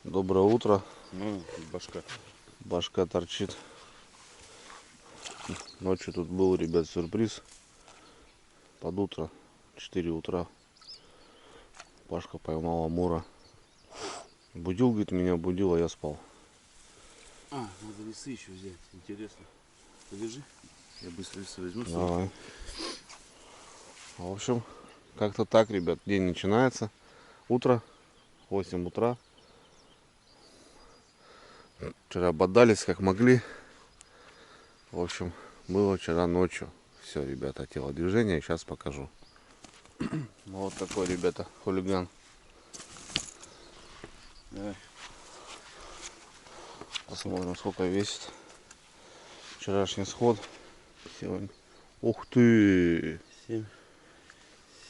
Доброе утро. Ну, башка. Башка торчит. Ночью тут был, ребят, сюрприз. Под утро, 4 утра. Пашка поймал амура. Будил, говорит, меня будил, а я спал. Надо весы еще взять. Интересно. Подержи. Я быстро весы возьму. Давай. В общем, как-то так, ребят, день начинается. Утро, 8 утра. Вчера бодались как могли. В общем, было вчера ночью. Все, ребята, телодвижение сейчас покажу. Вот такой, ребята, хулиган. Давай. Посмотрим, сколько весит. Вчерашний сход. Сегодня. Ух ты!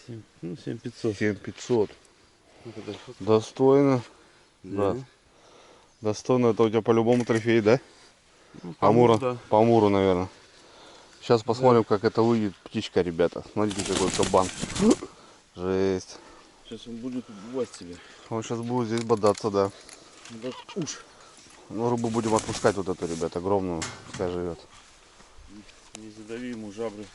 7500. 7500. Достойно. Да. Да. Достойно. Это у тебя по-любому трофей, да? Ну, Амура. да. По амуру, наверное. Сейчас посмотрим, как это выйдет птичка, ребята. Смотрите, какой кабан. Жесть. Сейчас он будет убивать тебя. Он сейчас будет здесь бодаться, да. Вот уж. Ну, рыбу будем отпускать вот эту, ребят, огромную. Пускай живет. Не задави ему жабры.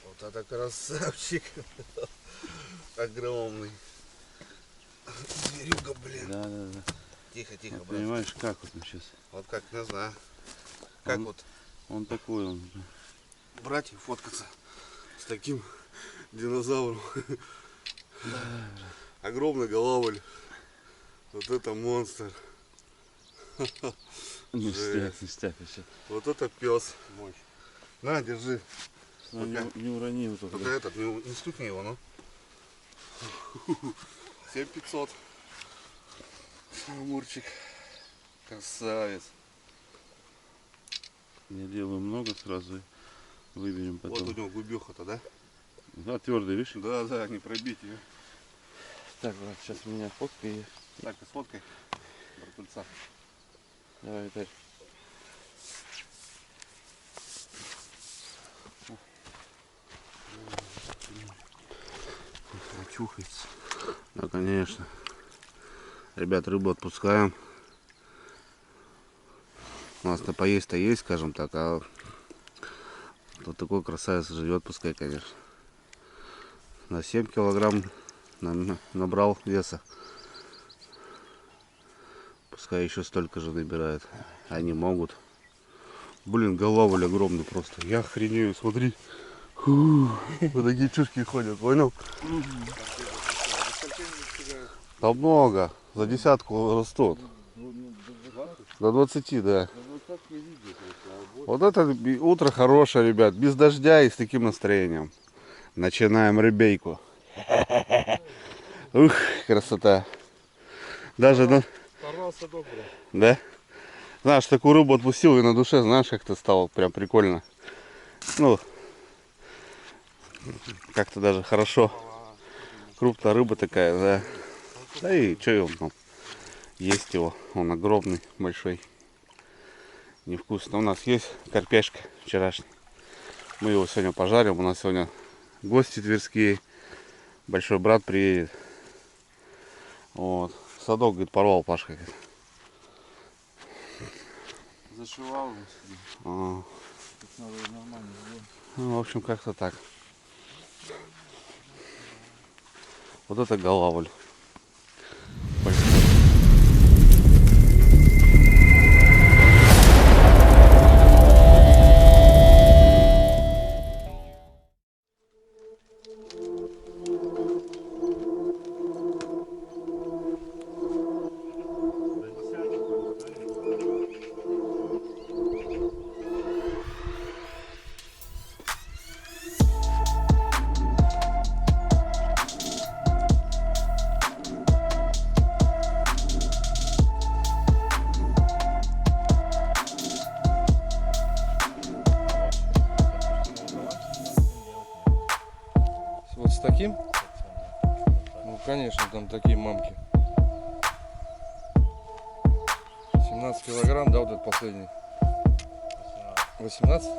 Вот это красавчик. Огромный. Зверюга, блин. Да. Тихо, А брат. понимаешь, как вот он сейчас? Вот как, не знаю. Как Он- вот Он такой, он. брать и фоткаться с таким динозавром. Огромный головоль. Вот это монстр. Ништяк еще. Вот это пес. На, держи. Не урони его только. Только этот, не стукни его, ну. 7500. Амурчик. Красавец. Я делаю много сразу. Выберем Вот потом. у него губеха-то, да? Да, твердый, видишь? Да, не пробить ее. Так, брат, сейчас у меня фотка и... Так, и сфоткай. Братульца. Давай, Виталь. Чухается. Да, конечно. Ребят, рыбу отпускаем. У нас-то поесть-то есть, скажем так, а вот такой красавец живет, пускай, конечно. На 7 килограмм набрал веса. Пускай еще столько же набирает. Они могут. Блин, головоль огромный просто. Я охренею, смотри. Фу, вот такие чушки ходят, понял? Да много. За десятку растут. До 20, да. Вот это утро хорошее, ребят. Без дождя и с таким настроением. Начинаем рыбейку. Ух, красота. Даже, да? Да? Знаешь, такую рыбу отпустил и на душе, знаешь, как-то стало прям прикольно. Ну, как-то даже хорошо. Крупная рыба такая, да. Да и что его там? Есть его, он огромный, большой. Невкусно. У нас есть карпешка вчерашний. Мы его сегодня пожарим. У нас сегодня гости тверские. Большой брат приедет. Вот. Садок, говорит, порвал Пашка. Зашивал его себе. Так надо нормально сделать. Ну, в общем, как-то так. Вот это головоль. Вот с таким? Ну, конечно, там такие мамки. 17 килограмм, да, вот этот последний? 18?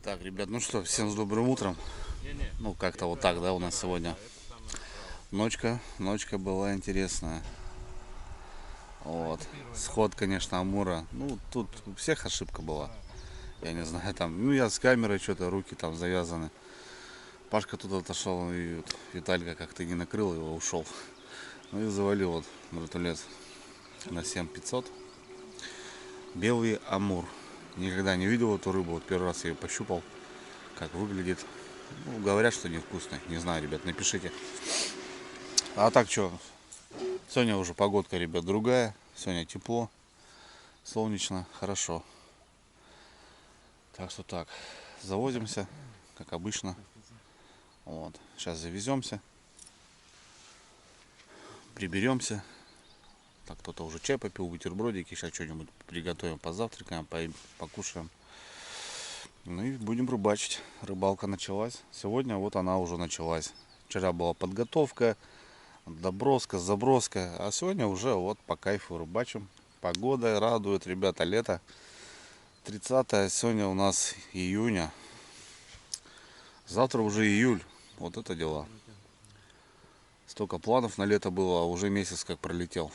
Так, ребят, ну что, всем с добрым утром. Ну, как-то вот так, да, у нас сегодня. Ночка была интересная. Вот. Сход, конечно, Амура. Ну, тут у всех ошибка была. Я не знаю, там, ну, я с камерой что-то, руки там завязаны. Пашка тут отошел, и вот Виталька как-то не накрыл его, ушел. Ну и завалил вот братулец на 7500. Белый амур. Никогда не видел эту рыбу, вот первый раз я ее пощупал. Как выглядит. Ну, говорят, что невкусный. Не знаю, ребят, напишите. А так что, сегодня уже погодка, ребят, другая. Сегодня тепло, солнечно, хорошо. Так что так, завозимся, как обычно. Вот. Сейчас завеземся, приберемся. Так, кто-то уже чай попил, бутербродики. Сейчас что-нибудь приготовим, позавтракаем, покушаем. Ну и будем рыбачить. Рыбалка началась. Сегодня вот она уже началась. Вчера была подготовка, доброска, заброска. А сегодня уже вот по кайфу рыбачим. Погода радует, ребята, лето. 30 сегодня у нас июня. Завтра уже июль. Вот это дела. Столько планов на лето было, а уже месяц как пролетел.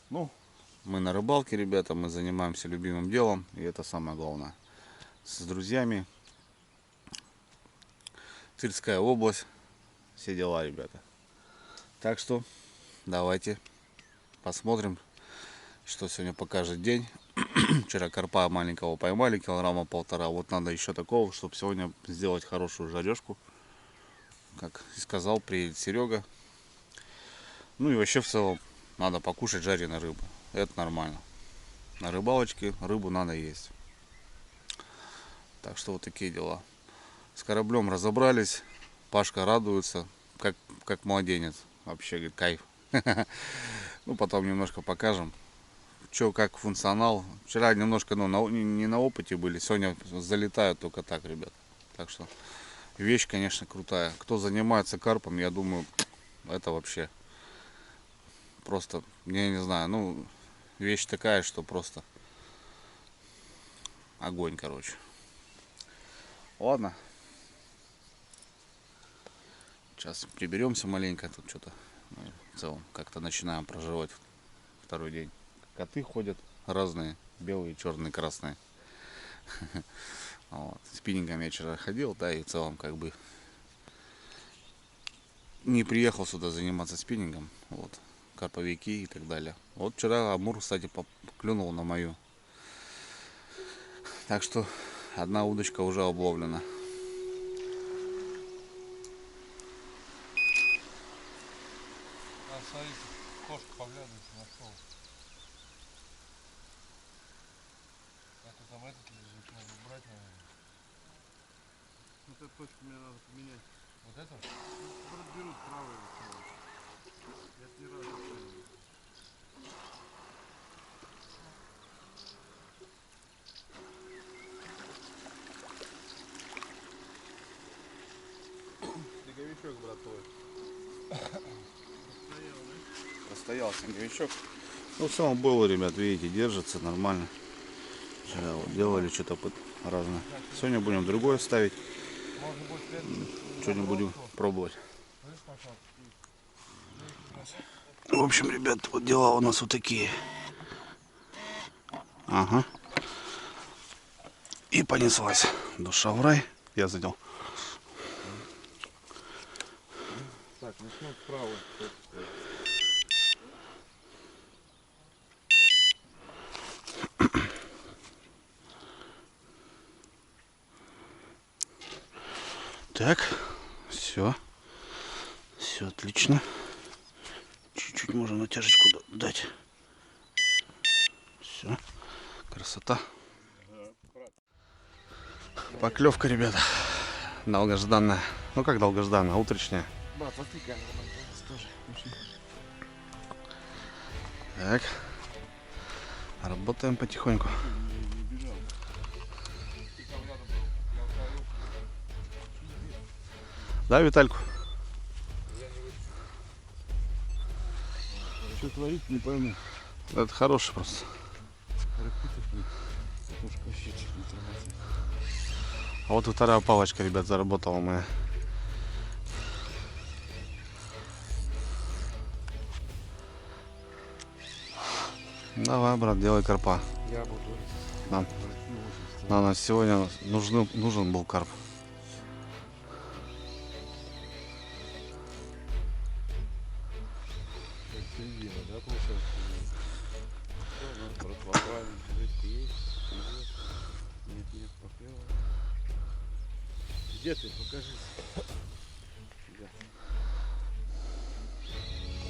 Ну, мы на рыбалке, ребята, мы занимаемся любимым делом. И это самое главное. С друзьями. Тверская область. Все дела, ребята. Так что давайте посмотрим, что сегодня покажет день. Вчера карпа маленького поймали, килограмма 1,5. Вот надо еще такого, чтобы сегодня сделать хорошую жарежку. Как и сказал, приедет Серега. Ну и вообще в целом надо покушать жареной рыбы. Это нормально. На рыбалочке рыбу надо есть. Так что вот такие дела. С кораблем разобрались. Пашка радуется, как младенец. Вообще, говорит, кайф. Ну, потом немножко покажем. Что, как функционал. Вчера немножко, ну, не на опыте были. Сегодня залетают только так, ребят. Так что вещь, конечно, крутая. Кто занимается карпом, я думаю, это вообще просто, я не знаю, ну, вещь такая, что просто огонь, короче. Ладно. Сейчас приберемся маленько. Тут что-то мы в целом как-то начинаем проживать второй день. Коты ходят разные. Белые, черные, красные. Вот. Спиннингом я вчера ходил, да, и в целом как бы не приехал сюда заниматься спиннингом. Вот. Карповики и так далее. Вот вчера амур, кстати, клюнул на мою. Так что одна удочка уже обловлена. А, смотрите, кошка поглядывает на стол. Это там этот лежит, надо убрать, наверное. Вот эту точку мне надо поменять. Вот это? Берут правую. Я ни разу не понял. Снеговичок, брат твой. Постоял снеговичок. Ну, в целом было, ребят, видите, держится нормально. Вчера вот делали что-то разное. Сегодня будем другое ставить. Можно будет Что-нибудь будем пробовать. В общем, ребят, вот дела у нас вот такие. Ага. И понеслась душа в рай. Я задел. Так, начнем справа. Так, все отлично. Чуть-чуть можно натяжечку дать. Все, красота. Поклевка, ребята, долгожданная. Ну как долгожданная, утренняя. Брат, возьми камеру, скажи. Так, работаем потихоньку. Да, Витальку? Что творить, не пойму. Это хороший просто. А вот и вторая палочка, ребят, заработала моя. Давай, брат, делай карпа. Я буду. Нам нас сегодня нужен был карп. Середина, да, получается? Нет, поклёва. Где ты? Покажи. Да.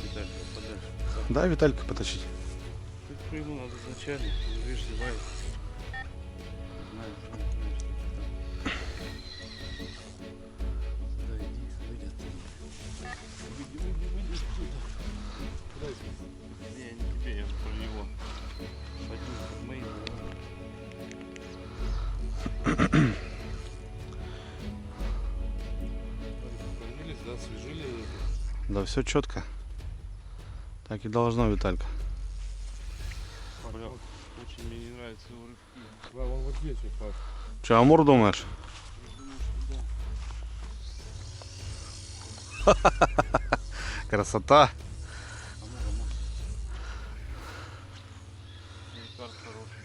Виталий, подальше. Да, Виталька потащить. Тут по ему надо изначально, видишь, зевает. Знаю, что это там. Да, иди, выйди оттуда. Выйди отсюда. Куда иди? Не, не тебе, я же про него. Пойдем под моим. Покормились, да, свежили. Да, все четко. Так и должно, Виталька. Бля, очень мне не нравятся его рыбки. Да, вон вот здесь вот, Паш. Че, Амур думаешь? Я думаю, что да. Красота. Амур. Карп хороший.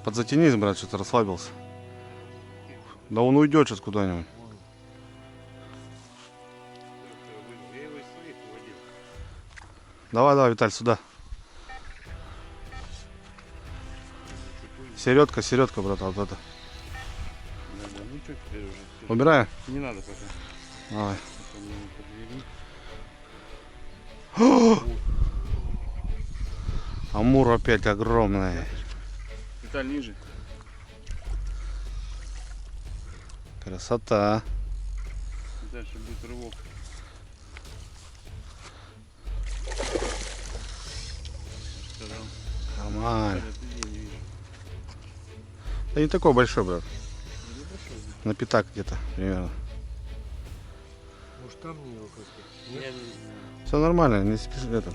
Подзатянись, брат, что-то расслабился. Да он уйдет сейчас куда-нибудь. Я его из своих уводил. Давай, давай, Виталь, сюда. Середка, брат, вот это. Да, ну что теперь уже? Всё. Убираем? Не надо пока. Давай. Пока мне не подвели. Амур опять огромный. Виталь, ниже. Красота. Дальше будет рывок. Сказал. Нормально. Виталь, отойди, я не вижу. Да не такой большой, брат. Ну, большой. На пятак где-то примерно. Может, там не его как-то? Я Нет? не знаю. Все нормально, не спишь это.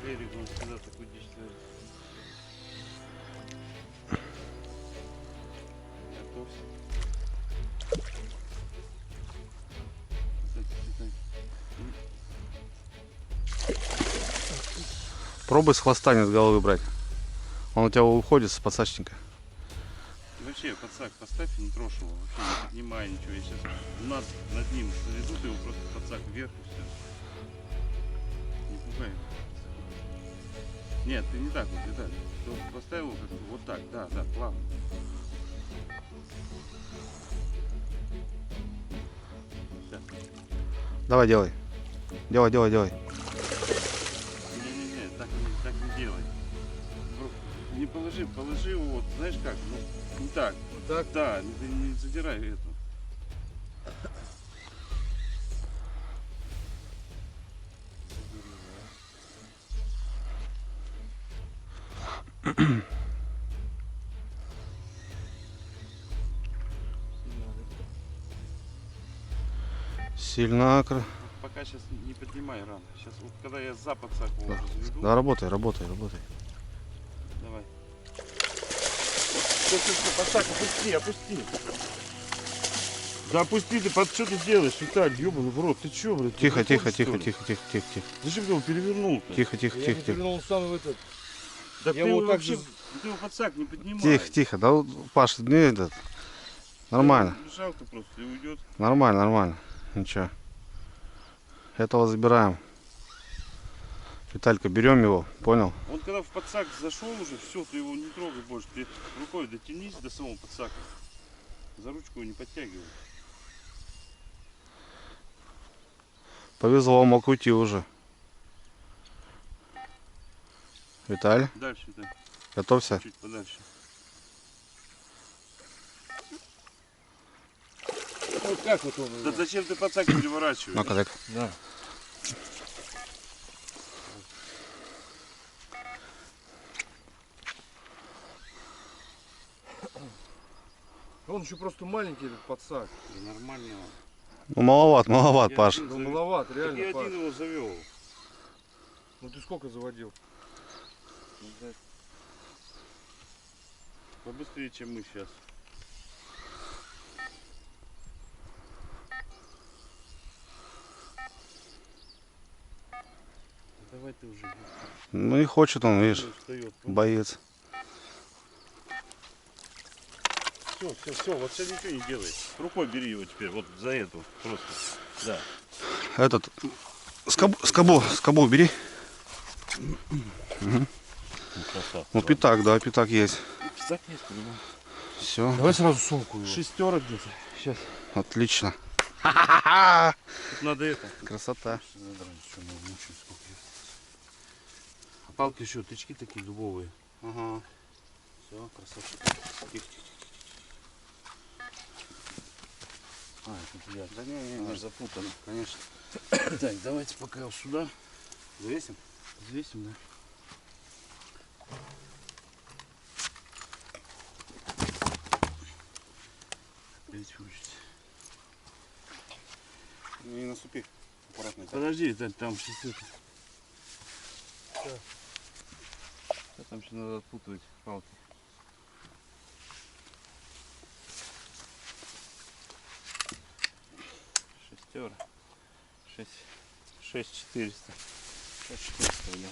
Эрик, он всегда такой дичь ставит. Готовься. Пробуй с хвоста, не с головы брать. Он у тебя уходит с подсачника. Вообще, подсак поставь и не трожь его. Вообще не поднимай ничего. Я сейчас над ним заведу, ты его просто подсак вверх и все. Не пугай. Нет, ты не так вот, Виталий. Ты поставил его как-то вот так, да, плавно. Всё. Давай, делай. Делай. Не-не-не, так не делай. Не положи его, вот, знаешь как, ну, не так. Вот так? Да, не задирай эту. Сильно. Пока сейчас не поднимай рано. Сейчас вот когда я за подсак его уже заведу. Да, работай. Давай. Все, подсак, опусти. Да опусти ты, что ты делаешь, Виталь, ёбаный в рот, ты чё, блядь? Тихо. Ты выходишь, что ли? Тихо. Зачем ты его перевернул-то? Тихо. Я не перевернул сам в этот. Да Я ты его его так вообще, же- ты его подсак не поднимай. Тихо. Да, Паш, не этот. Нормально. Жалко просто, и уйдет. Нормально. Ничего. Этого забираем. Виталька, берем его, понял? Он когда в подсак зашел уже, все, ты его не трогай больше. Ты рукой дотянись до самого подсака. За ручку его не подтягивай. Повезло, мог уйти уже. Виталь, Дальше ты, готовься. чуть подальше. Вот как вот он? Да зачем ты подсак переворачиваешь? Ну-ка, так. Да. Он еще просто маленький этот подсак. Да нормально. Ну, маловат, Я Паш. один Ну, завел. маловат, Так я реально, Паш. один его завел. Ну ты сколько заводил? Побыстрее, чем мы сейчас. Давай ты уже. Ну и хочет он, видишь, Встает. боец. Все, вот все ничего не делай. Рукой бери его теперь, вот за эту просто. Да. Этот, скобу бери. Красавцы. Ну пятак, да, пятак есть. Писак есть, понимаешь? Все, Давай сразу сумку его. Шестерок где-то. Сейчас. отлично. Тут надо это. Красота. А палки еще, тычки такие дубовые. Ага. Все, красавчик. Тихо. А, это я. Да не, Аж запутано. конечно. Так, давайте пока его сюда Взвесим? взвесим, да. Опять хочется. Не наступи. Аккуратно. Подожди, там сейчас это. Там еще надо отпутывать палки. Шестера. 6400. 6400, блядь.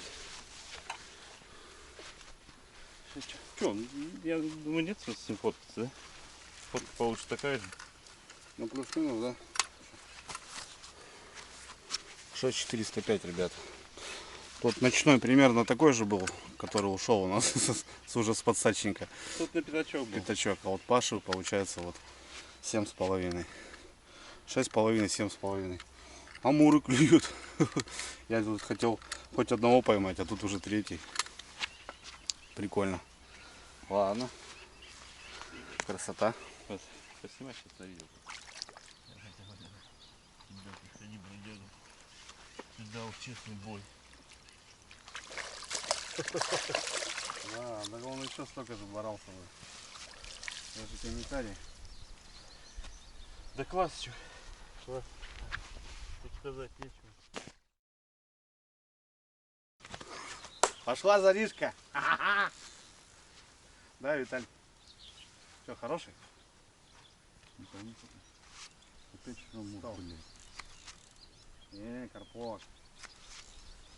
Че, я думаю, нет смысла с ним фоткаться, да? Фотка получится такая же. Ну плюс-минус, да? 6405, ребят. Тут ночной примерно такой же был, который ушел у нас уже с подсадчника. Тут на пятачок был. Пятачок. А вот Паши получается вот 7,5. 6,5, 7,5. Амуры клюют. Я тут хотел хоть одного поймать, а тут уже третий. Прикольно. Ладно. Красота. Поснимай сейчас на видео. Сюда уж честный бой. Да, да он еще столько же боролся. Даже комментарий. Да квас что? Тут сказать нечего. Пошла заришка. Да, Виталь? Все, хороший? Опять что мог, блядь. Карпок.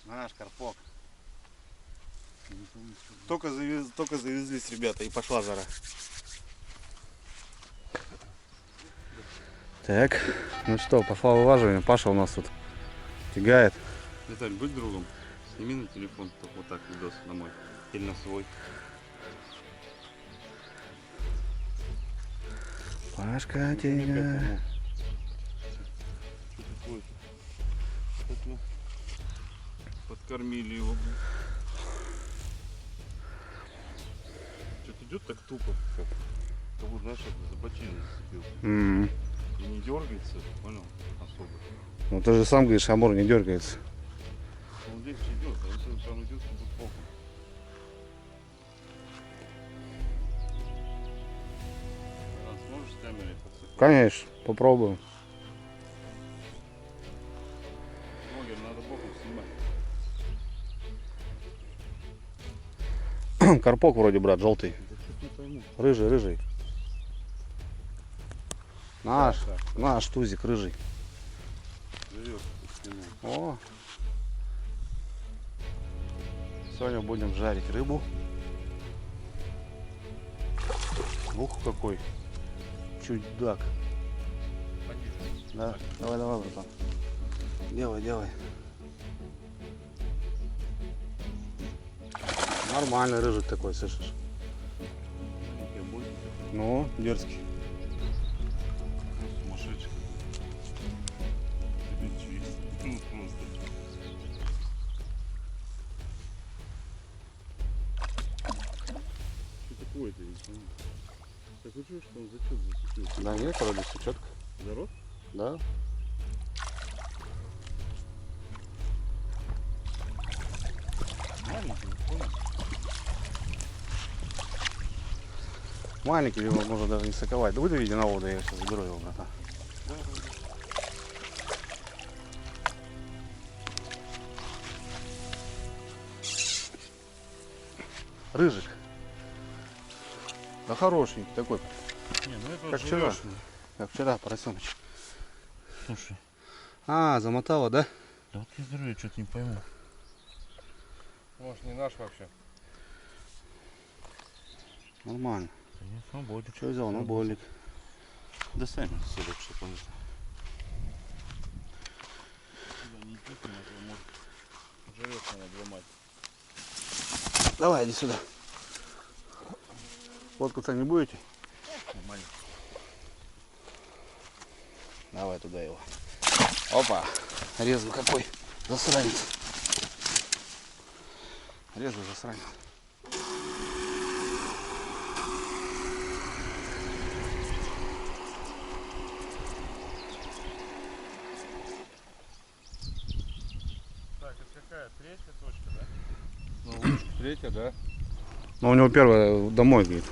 Наш карпок. Только завезлись ребята, и пошла жара. Так, ну что, пошла вываживание. Паша у нас тут тягает. Виталь, будь другом. Сними на телефон, только вот так видос на мой. Или на свой. Пашка тягает. Что такое? Как мы подкормили его. Что-то идет так тупо, как будто, знаешь, за бочину зацепился. И не дергается, понял? Особо. Ну ты же сам говоришь, амур не дергается. Он здесь идет, а если там идет, то будет похуй. А сможешь с камерой подсыпать? Конечно, попробуем. Блогер, надо боком снимать. Карпок вроде, брат, желтый. Да что-то не пойму. Рыжий, рыжий. Наш, Да, наш тузик рыжий. живет, снимай. О! Сегодня будем жарить рыбу. Ух, какой чудак. Да, давай, давай, братан. Делай, делай. Нормальный рыжик такой, слышишь? Я буду Ну, дерзкий. сумасшедший. Ну, просто. Что такое-то, я не понимаю. Так вы чуешь, что он зачет зацепился? Да нет, вроде все четко. Здоров? Да. Маленький, понял? Маленький его можно даже не соковать. Да выдавите на воду, я сейчас заберу его, братан. Рыжик. Да хорошенький такой, Не, ну это как вчера. Как вчера, поросеночек. Слушай, А, замотала, да? да вот я говорю, я что-то не пойму. Может, не наш вообще. Нормально. Да нет, ну болик. Что взял? Ну, болик. Достань селек, чтобы он сюда не идти, может живется надо ломать. Давай, иди сюда. Фоткаться не будете? Нормально. Давай туда его. Опа. Резвый какой. Засранец. Резвый засранец. Так, это какая? Третья точка, да? Ну, лучше третья, да. Но у него первая домой, говорит.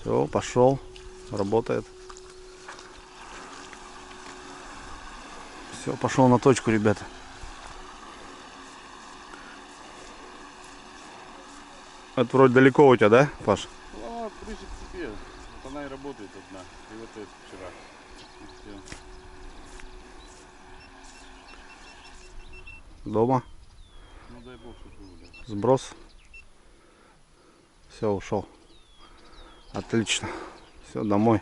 Все, пошел. Работает. Все, пошел на точку, ребята. Это вроде далеко у тебя, да, Паш? Ну, она ближе к тебе. Вот она и работает одна. И вот это вчера. И всё. Дома. Ну дай бог, чтобы был, да. Сброс. Все, ушел. Отлично. Все, домой.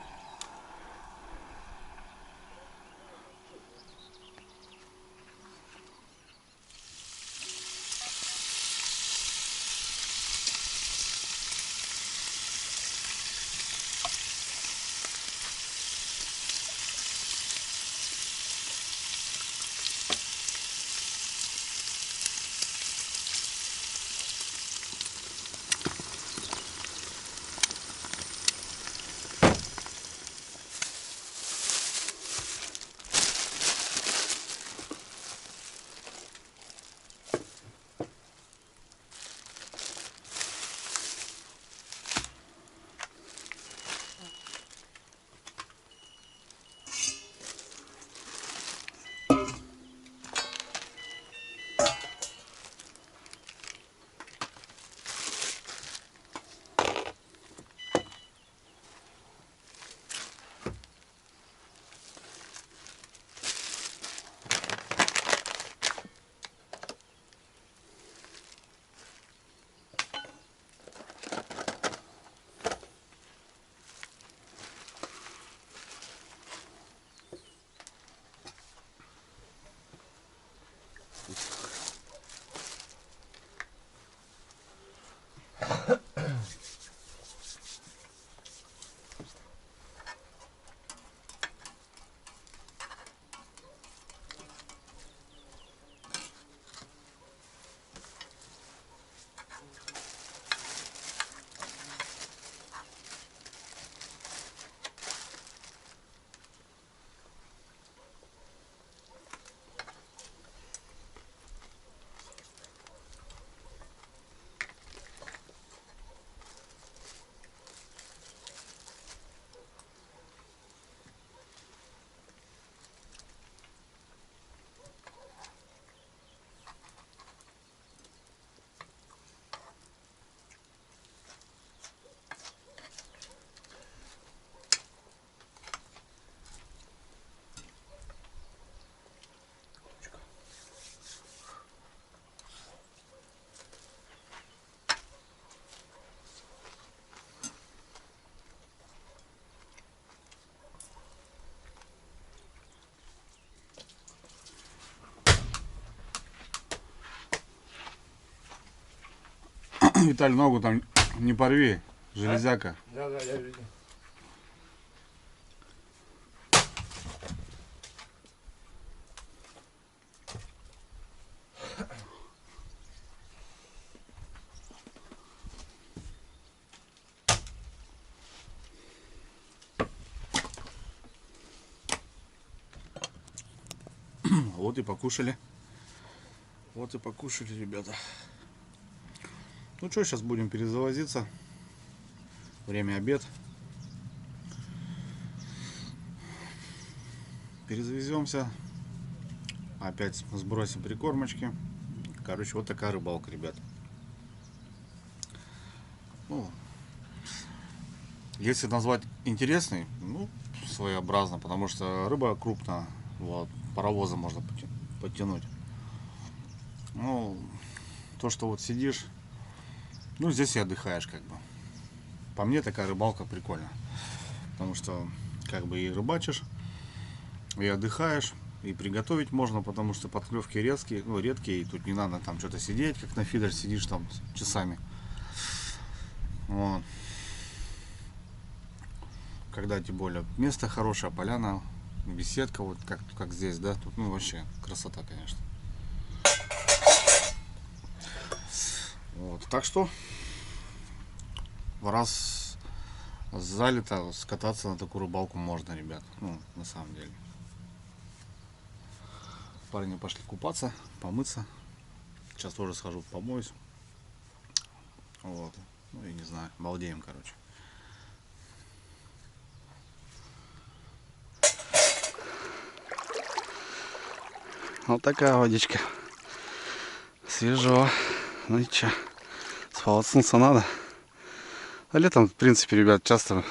Виталий, ногу там не порви, железяка. Да, я видел. Вот и покушали. Вот и покушали, ребята. Ну что, сейчас будем перезавозиться. Время обед. Перезавеземся. Опять сбросим прикормочки. Короче, вот такая рыбалка, ребят. Ну, если назвать интересной, ну, своеобразно, потому что рыба крупная, вот, паровоза можно подтянуть. Ну, то, что вот сидишь, ну, здесь и отдыхаешь, как бы. По мне, такая рыбалка прикольная. Потому что, как бы, и рыбачишь, и отдыхаешь, и приготовить можно, потому что подклевки редкие, ну, редкие, и тут не надо там что-то сидеть, как на фидер сидишь там часами. Вот. Когда, тем более, место хорошее, поляна, беседка, вот как здесь, да, тут, ну, вообще красота, конечно. Вот. Так что, раз залито, скататься на такую рыбалку можно, ребят, ну, на самом деле. Парни пошли купаться, помыться. Сейчас тоже схожу, помоюсь. Вот. Ну, я не знаю, балдеем, короче. Вот такая водичка. Свежо. Ну и че, сполоснуться надо. А летом, в принципе, ребят, часто,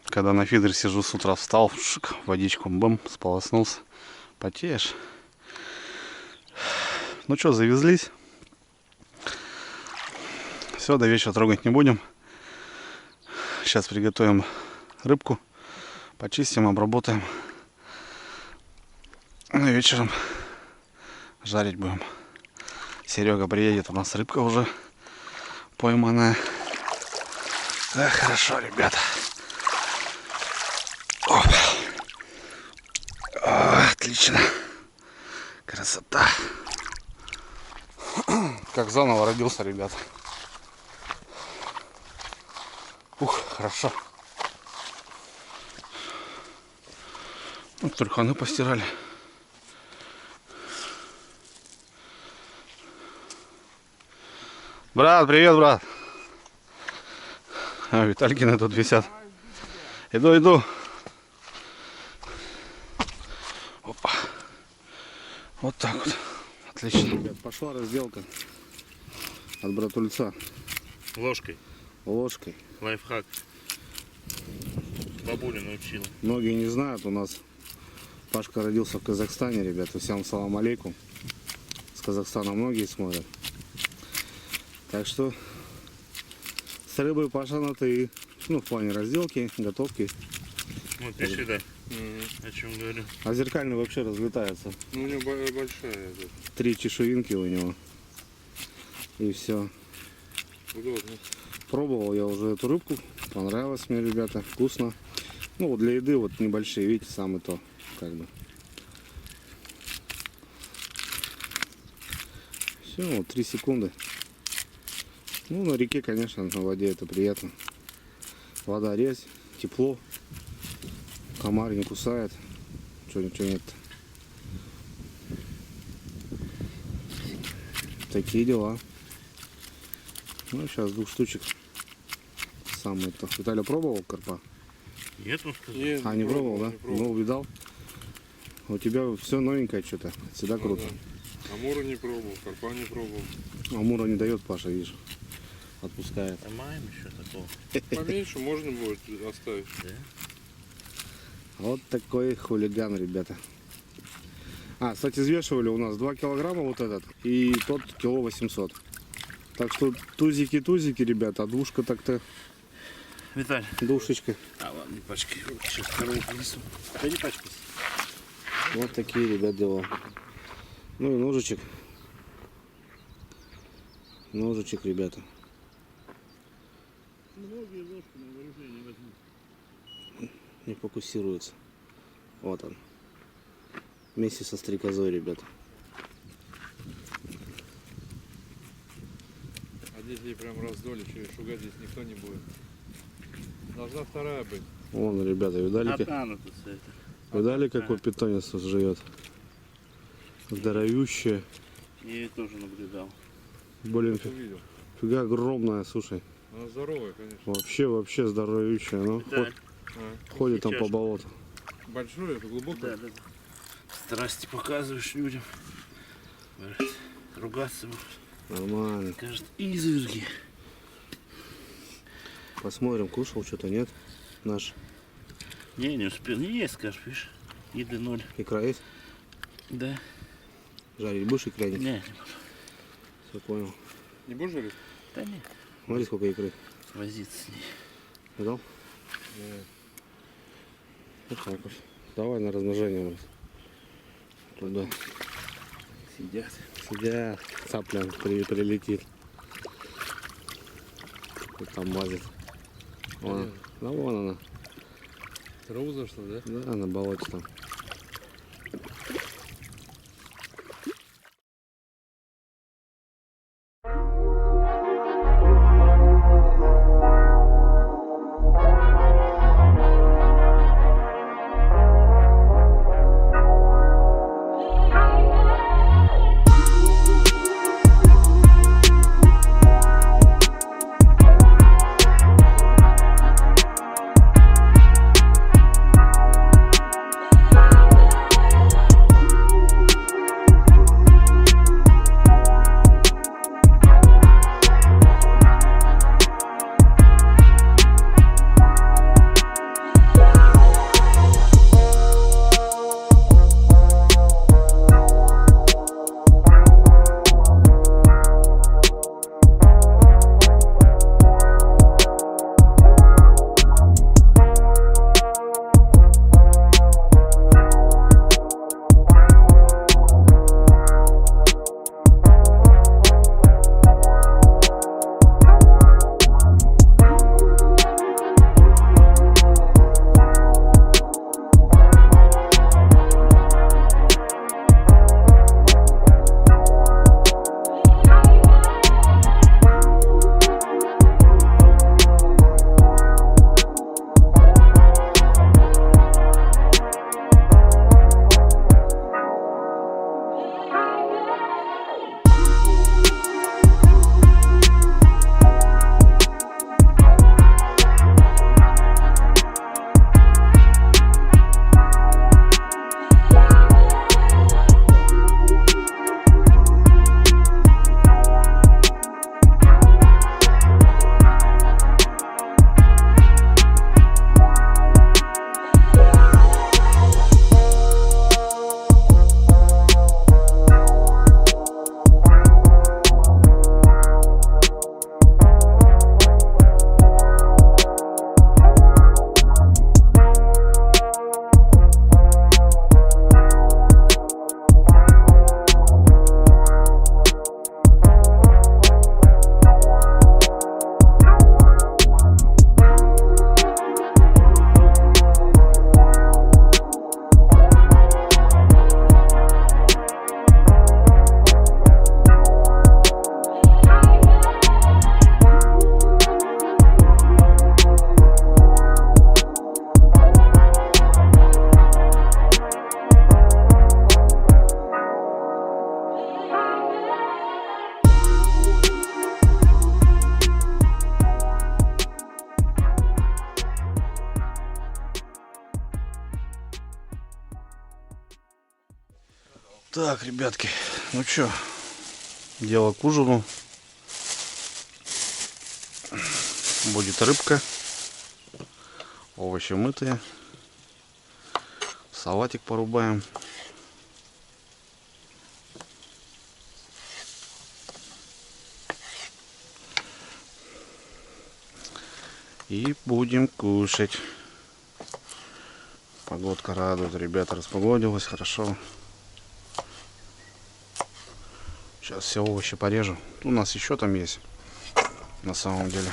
когда на фидере сижу, с утра встал, шик, водичку, бам, сполоснулся. Потеешь. Ну что, завезлись. Все, до вечера трогать не будем. Сейчас приготовим рыбку. Почистим, обработаем. Ну и вечером жарить будем. Серега приедет, у нас рыбка уже пойманная. Да, хорошо, ребята. Оп. О, отлично. Красота. Как заново родился, ребята. Ух, хорошо. Вот труханы постирали. Брат, привет, брат. А, Виталькины тут висят. Иду. Опа. Вот так вот. Отлично. Ребят, пошла разделка от братульца. Ложкой. Ложкой. Лайфхак. Бабуля научила. Многие не знают, у нас Пашка родился в Казахстане, ребята. Всем салам алейкум. С Казахстана многие смотрят. Так что с рыбой Паша на ты. Ну, в плане разделки, готовки. Вот пиши, да. О чем говорю. А зеркальный вообще разлетается. Ну, у него большая. Это, 3 чешуинки у него. И все. удобно. Пробовал я уже эту рыбку. Понравилось мне, ребята. Вкусно. Ну, вот для еды вот небольшие, видите, самое то. Как бы. Все, вот 3 секунды. Ну, на реке, конечно, на воде это приятно. Вода резь, тепло. Комар не кусает. Ничего нет. Такие дела. Ну, сейчас 2 штучек. Самое то. Виталя пробовал карпа? Нет, он сказал. Нет, Не пробовал, да? не пробовал. Ну, видал. У тебя все новенькое что-то. Всегда круто. Да. Амура не пробовал, карпа не пробовал. Амура не дает, Паша, видишь. Отпускает. А маем еще такого. Поменьше можно будет оставить. Да? Вот такой хулиган, ребята. А, кстати, взвешивали у нас 2 килограмма вот этот и тот кило 800. Так что тузики, ребята, а двушка так-то Виталь. душечка. А ладно, не пачкай. Сейчас вторую принесу. Да не пачкайся. Вот такие, ребят, дела. Ну и ножичек. Ножичек, ребята. Многие ложку на вооружение возьмут. Не фокусируется. Вот он. Вместе со стрекозой, ребята. А здесь ей прям раздоли, через шугать здесь никто не будет. Должна вторая быть. Вон, ребята, видали, Она тут это. видали какой питомец тут живет? Здоровющая. Я ее тоже наблюдал. Блин, Кто видел? фига огромная, слушай. Она здоровая, конечно. Вообще здоровющая. Ну, Да. ходит там по Тяжко. болоту. Большое, это глубокое. Да. Страсти показываешь людям. Брат. ругаться. Нормально. Скажет, изверги. Посмотрим, кушал что-то, нет? Наш. Не успел. Не есть, скажешь, видишь. Еды 0. Икра есть? Да. Жарить будешь икряник? Не. Все понял. Не будешь жарить? Да не. Смотри, сколько икры. Возиться с ней. Видал? Вот так вот. Давай на размножение. Брат. Туда. Сидят. Сидят. Цапля прилетит. Вот там лазит. Вон, да вон она. Траву зашла, да? Да, на болоте там. Так, ребятки, ну чё, дело к ужину. Будет рыбка, овощи мытые, салатик порубаем. И будем кушать. Погодка радует, ребята, распогодилось хорошо. Сейчас все овощи порежу. У нас еще там есть, на самом деле.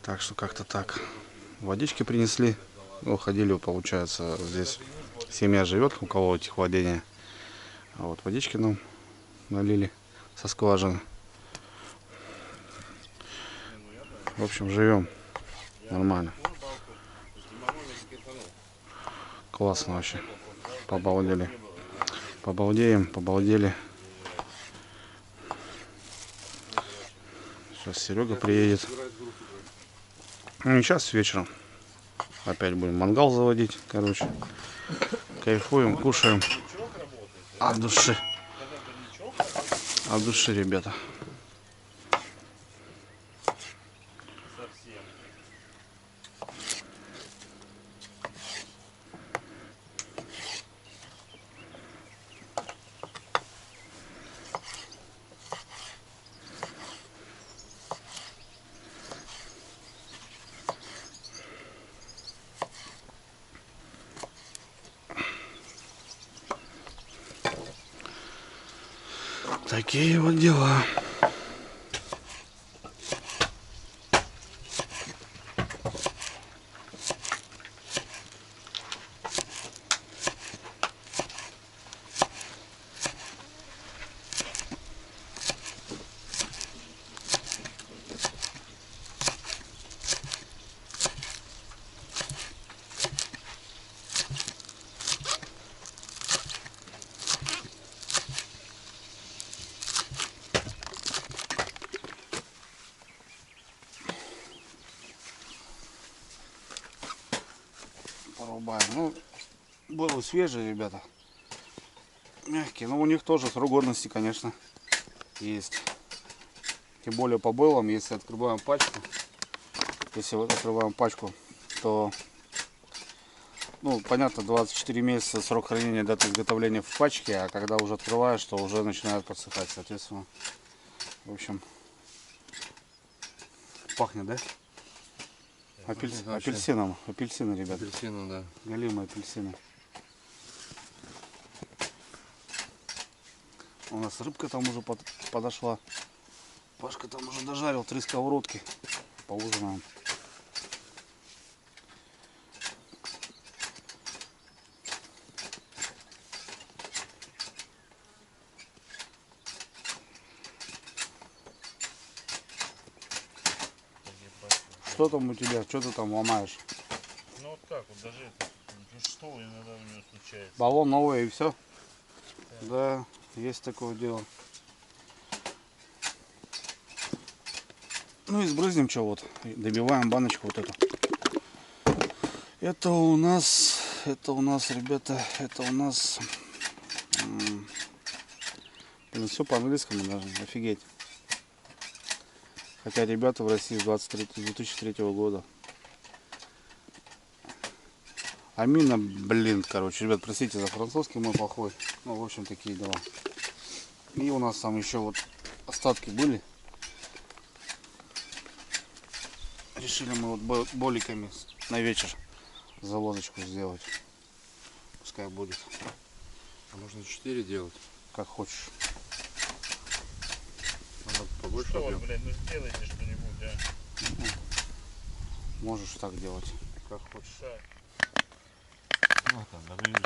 Так что как-то так. Водички принесли. Ну, ходили, получается, здесь семья живет, у кого этих владения. А вот водички нам налили со скважины. В общем, живем нормально. Классно вообще. Побалдели. Побалдеем, побалдели. Сейчас Серега приедет. Ну, не сейчас, вечером. Опять будем мангал заводить, короче. Кайфуем, кушаем. От души. От души, ребята. Совсем. Такие вот дела. Порубаем. Ну, было свежие, ребята. Мягкие. Но у них тоже срок годности, конечно, есть. Тем более по белым, если открываем пачку. Если вот открываем пачку, то, ну, понятно, 24 месяца срок хранения даты изготовления в пачке, а когда уже открываешь, то уже начинают подсыхать, соответственно. В общем, пахнет, да? Апельсином. Апельсины, ребята. Апельсины, да. Галимые апельсины. У нас рыбка там уже подошла. Пашка там уже дожарил 3 сковородки. Поужинаем. Что там у тебя? Что ты там ломаешь? Ну вот так вот, даже это, что иногда у него случается. Баллон новый и все? Да, есть такое дело. Ну и сбрызнем что вот. Добиваем баночку вот эту. Это у нас, ребята, это у нас... Блин, все по-английскому даже, офигеть. Хотя ребята в России с 2003 года. Амина, блин, короче, ребят, простите за французский мой плохой. Ну, в общем, такие дела. И у нас там еще вот остатки были. Решили мы вот боликами на вечер заводочку сделать. Пускай будет. А можно 4 делать? Как хочешь. Надо побольше Что, объем. блядь, ну сделайте что-нибудь, а. Можешь так делать, как хочешь. Так. Ну, там, нарежи.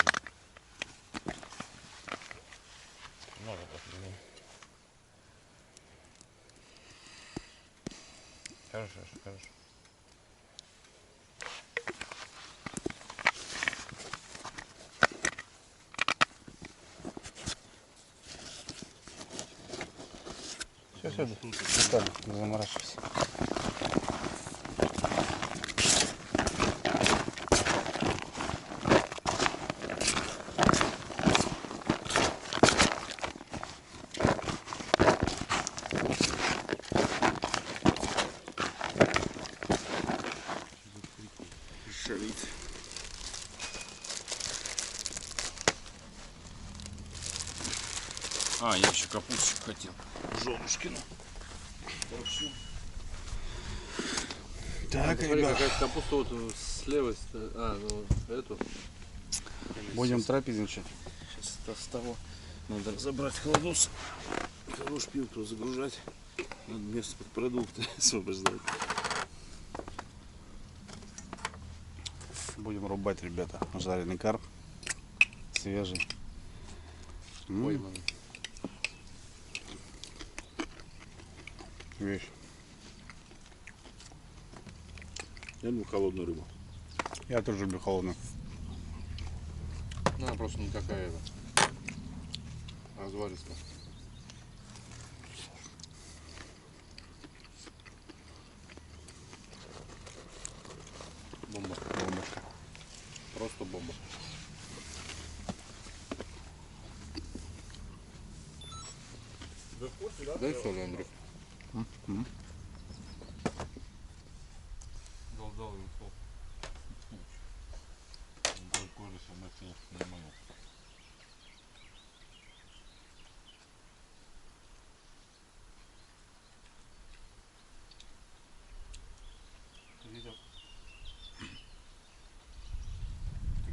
Много посмотри. Хорошо, хорошо. Все, детально, не заморачивайся. Шалит. А, я еще капусточку хотел. Женушкину. Так, Смотри, ребят, какая капуста вот слева. А, ну эту. будем трапезничать. Сейчас с того надо разобрать холодос. Хорош пилку загружать. Надо место под продукты освобождать. Будем рубать, ребята, жареный карп. Свежий. Пойманный. Вещь. Я люблю холодную рыбу. Я тоже люблю холодную. Ну, она просто не такая это. Разваристая. Бомба. Просто бомба. Дай соли, Андрей. Дал ему сол.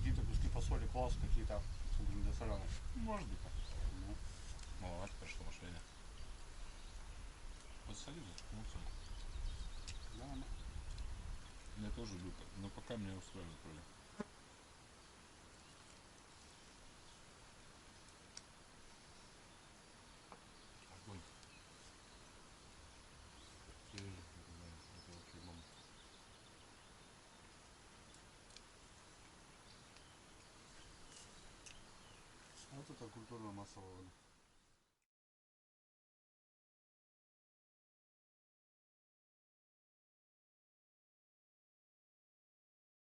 Какие-то куски фасоли класс, какие-то недосоленые. Может быть так. Ну, маловато пошло мышление. Подсоли, заткнуться. Да, Я тоже люблю, но пока мне устраивает вроде. Огонь. Это вообще бомба. вот это культурно-массовая вода.